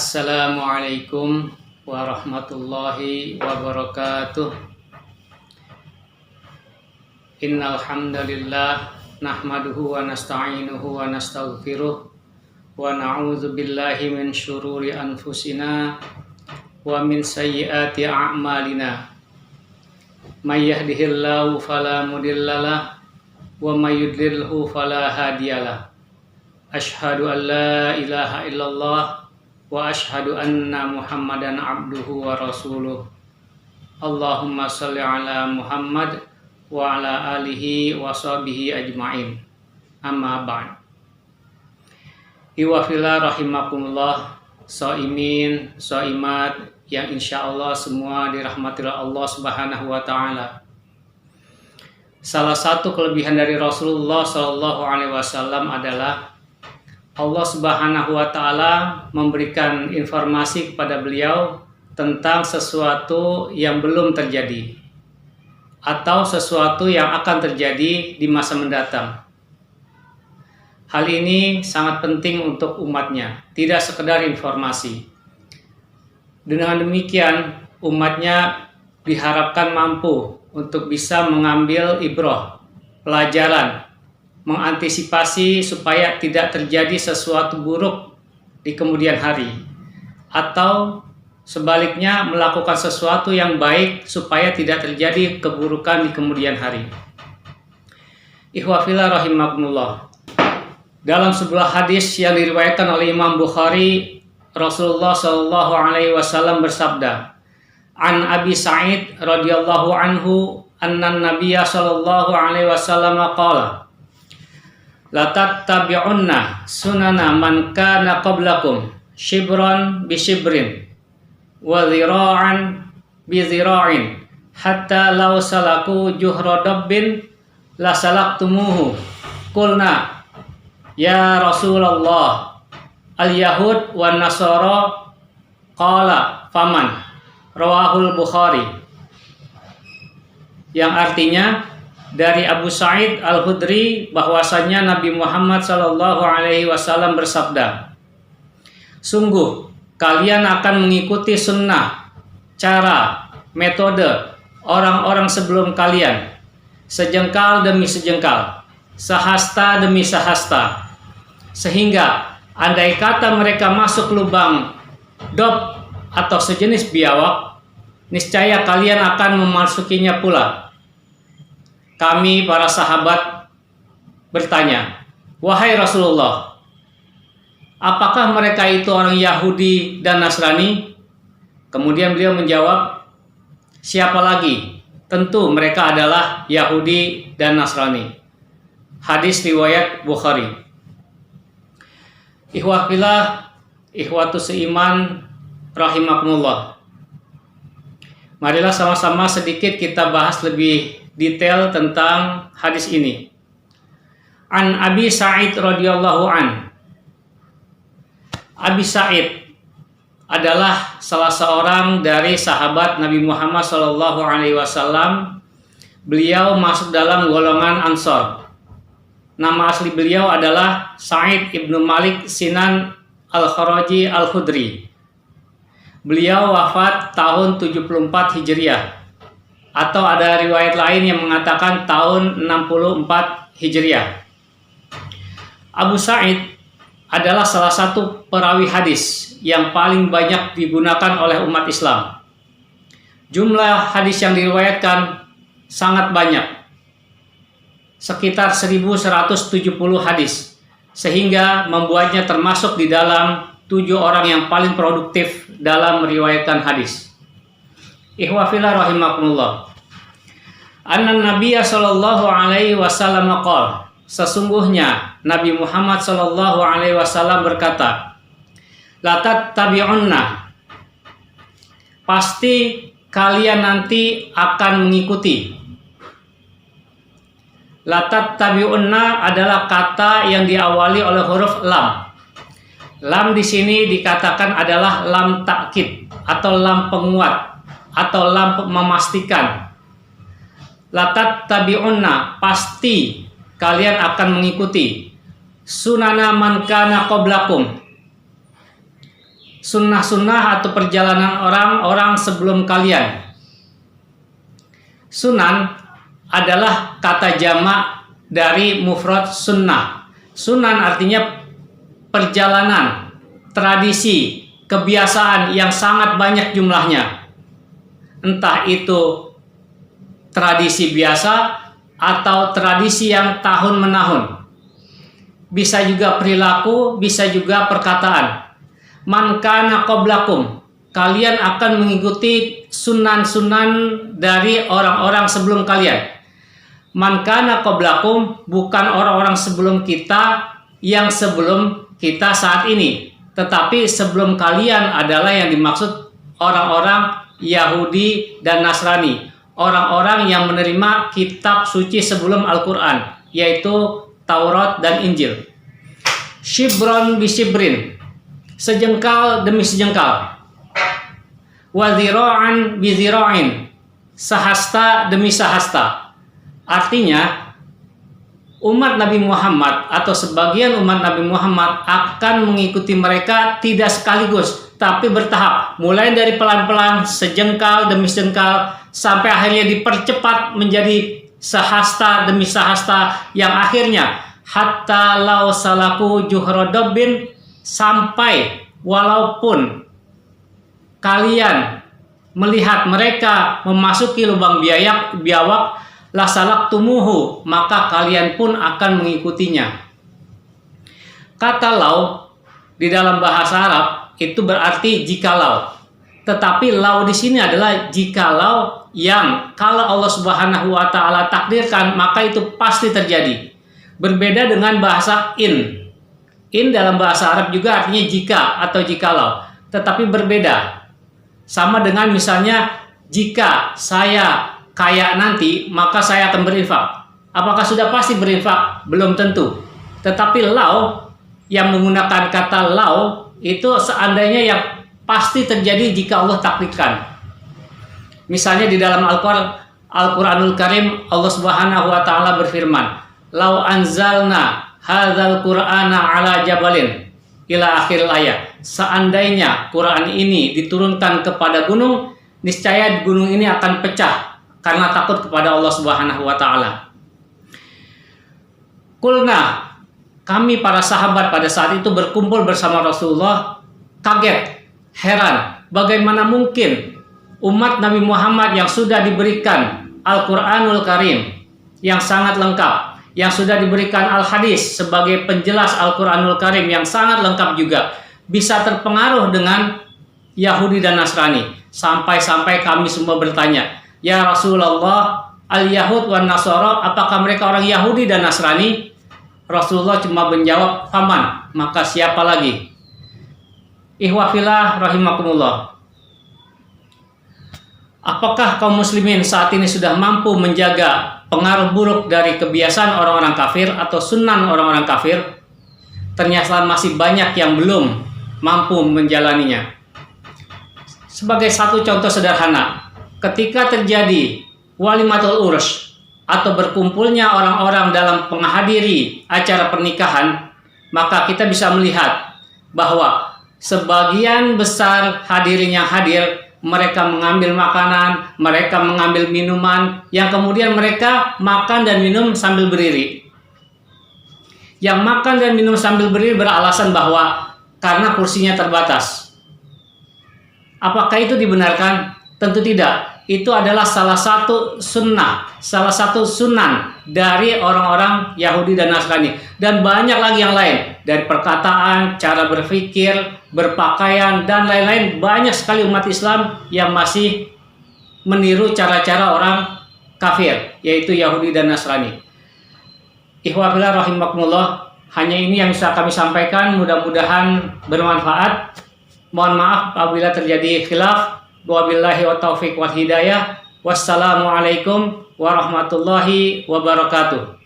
Assalamualaikum warahmatullahi wabarakatuh. Innal hamdalillah nahmaduhu wa nasta'inuhu wa nastaghfiruh wa na'udzu billahi min syururi anfusina wa min sayyiati a'malina. May yahdihillahu fala mudhillalah wa may yudlilhu fala hadiyalah. Asyhadu an la ilaha illallah wa asyhadu anna Muhammadan abduhu wa rasuluh. Allahumma shalli ala Muhammad wa ala alihi wa sahbihi ajma'in. Amma ba'd. Iwafillah rahimakumullah, shaimin, shaimat yang insyaallah semua dirahmati Allah Subhanahu wa taala. Salah satu kelebihan dari Rasulullah sallallahu alaihi wasallam adalah Allah Subhanahu wa taala memberikan informasi kepada beliau tentang sesuatu yang belum terjadi atau sesuatu yang akan terjadi di masa mendatang. Hal ini sangat penting untuk umatnya, tidak sekedar informasi. Dengan demikian, umatnya diharapkan mampu untuk bisa mengambil ibrah, pelajaran, mengantisipasi supaya tidak terjadi sesuatu buruk di kemudian hari, atau sebaliknya melakukan sesuatu yang baik supaya tidak terjadi keburukan di kemudian hari. Ikhwafillah rahimakumullah. Dalam sebuah hadis yang diriwayatkan oleh Imam Bukhari, Rasulullah Shallallahu Alaihi Wasallam bersabda, "An Abi Sa'id radhiyallahu anhu, anna Nabiyya Shallallahu Alaihi Wasallam qala, la tattabi'unna sunana man kana qablakum shibran bi shibrin wa dhira'an bi dhira'in hatta law salaku juhra dabbin la salaktumuhu." Qulna ya Rasulullah, al-yahud wa nasara, qala faman. Rawahul Bukhari. Yang artinya dari Abu Sa'id Al-Khudri bahwasannya Nabi Muhammad sallallahu alaihi wasallam bersabda, "Sungguh kalian akan mengikuti sunnah, cara, metode orang-orang sebelum kalian, sejengkal demi sejengkal, sehasta demi sehasta, sehingga andai kata mereka masuk lubang dob atau sejenis biawak, niscaya kalian akan memasukinya pula." Kami para sahabat bertanya, "Wahai Rasulullah, apakah mereka itu orang Yahudi dan Nasrani?" Kemudian beliau menjawab, "Siapa lagi? Tentu mereka adalah Yahudi dan Nasrani." Hadis riwayat Bukhari. Ikhwafillah, ikhwatu seiman rahimakumullah. Marilah sama-sama sedikit kita bahas lebih detail tentang hadis ini. An Abi Sa'id radhiyallahu an. Abi Sa'id adalah salah seorang dari sahabat Nabi Muhammad sallallahu alaihi wasallam. Beliau masuk dalam golongan Ansor. Nama asli beliau adalah Sa'id ibnu Malik Sinan Al-Kharaji Al-Khudri. Beliau wafat tahun 74 Hijriah. Atau ada riwayat lain yang mengatakan tahun 64 Hijriah. Abu Sa'id adalah salah satu perawi hadis yang paling banyak digunakan oleh umat Islam. Jumlah hadis yang diriwayatkan sangat banyak, sekitar 1170 hadis, sehingga membuatnya termasuk di dalam 7 orang yang paling produktif dalam meriwayatkan hadis. Ikhwafillah rahimakumullah. Anna Nabiyya sallallahu alaihi wasallam qala, sesungguhnya Nabi Muhammad sallallahu alaihi wasallam berkata, la tattabi'unna, pasti kalian nanti akan mengikuti. La tattabi'unna adalah kata yang diawali oleh huruf lam. Lam di sini dikatakan adalah lam takkid atau lam penguat atau lam memastikan. La tattabi'unna, pasti kalian akan mengikuti sunana man kana qablakum, sunnah-sunnah atau perjalanan orang-orang sebelum kalian. Sunan adalah kata jamak dari mufrad sunnah. Sunan artinya perjalanan, tradisi, kebiasaan yang sangat banyak jumlahnya. Entah itu tradisi biasa atau tradisi yang tahun menahun. Bisa juga perilaku, bisa juga perkataan. Man kana qablakum, kalian akan mengikuti sunan-sunan dari orang-orang sebelum kalian. Man kana qablakum, bukan orang-orang sebelum kita yang sebelum kita saat ini, tetapi sebelum kalian adalah yang dimaksud orang-orang Yahudi dan Nasrani, orang-orang yang menerima kitab suci sebelum Al-Quran, yaitu Taurat dan Injil. Shibron bisibrin, sejengkal demi sejengkal. Wa dhira'an bi dhira'in, sahasta demi sahasta. Artinya umat Nabi Muhammad atau sebagian umat Nabi Muhammad akan mengikuti mereka tidak sekaligus, tapi bertahap, mulai dari pelan-pelan, sejengkal demi sejengkal, sampai akhirnya dipercepat menjadi sahasta demi sahasta, yang akhirnya hatta law salaku juhrodobbin, sampai walaupun kalian melihat mereka memasuki lubang biawak, lasalak tumuhu, maka kalian pun akan mengikutinya. Kata lau di dalam bahasa Arab itu berarti jikalau, tetapi lau di sini adalah jikalau yang kalau Allah Subhanahu wa taala takdirkan, maka itu pasti terjadi. Berbeda dengan bahasa in. In dalam bahasa Arab juga artinya jika atau jikalau, tetapi berbeda. Sama dengan misalnya, jika saya kaya nanti, maka saya akan berinfak. Apakah sudah pasti berinfak? Belum tentu. Tetapi lau yang menggunakan kata lau itu seandainya yang pasti terjadi jika Allah takdirkan. Misalnya di dalam Al-Quranul Karim, Allah Subhanahu wa taala berfirman, "Lau anzalna hadzal Qur'ana ala jabalin," ila akhir ayat. Seandainya Quran ini diturunkan kepada gunung, niscaya gunung ini akan pecah karena takut kepada Allah Subhanahu wa taala. Kulna, kami para sahabat pada saat itu berkumpul bersama Rasulullah, kaget, heran, bagaimana mungkin umat Nabi Muhammad yang sudah diberikan Al-Quranul Karim yang sangat lengkap, yang sudah diberikan Al-Hadis sebagai penjelas Al-Quranul Karim yang sangat lengkap juga, bisa terpengaruh dengan Yahudi dan Nasrani. Sampai-sampai kami semua bertanya, "Ya Rasulullah, al-Yahud wan Nasara, apakah mereka orang Yahudi dan Nasrani?" Rasulullah cuma menjawab, "Faman, maka siapa lagi?" Ihwafillah rahimakumullah. Apakah kaum muslimin saat ini sudah mampu menjaga pengaruh buruk dari kebiasaan orang-orang kafir atau sunan orang-orang kafir? Ternyata masih banyak yang belum mampu menjalaninya. Sebagai satu contoh sederhana, ketika terjadi walimatul urs atau berkumpulnya orang-orang dalam menghadiri acara pernikahan, maka kita bisa melihat bahwa sebagian besar hadirin yang hadir, mereka mengambil makanan, mereka mengambil minuman, yang kemudian mereka makan dan minum sambil berdiri. Yang makan dan minum sambil berdiri beralasan bahwa karena kursinya terbatas. Apakah itu dibenarkan? Tentu tidak. Itu adalah salah satu sunnah, salah satu sunan dari orang-orang Yahudi dan Nasrani. Dan banyak lagi yang lain. Dari perkataan, cara berpikir, berpakaian, dan lain-lain. Banyak sekali umat Islam yang masih meniru cara-cara orang kafir, yaitu Yahudi dan Nasrani. Ihwafillah rahimakumullah. Hanya ini yang bisa kami sampaikan. Mudah-mudahan bermanfaat. Mohon maaf apabila terjadi khilaf. Wabillahi wa taufiq wal hidayah. Wassalamualaikum warahmatullahi wabarakatuh.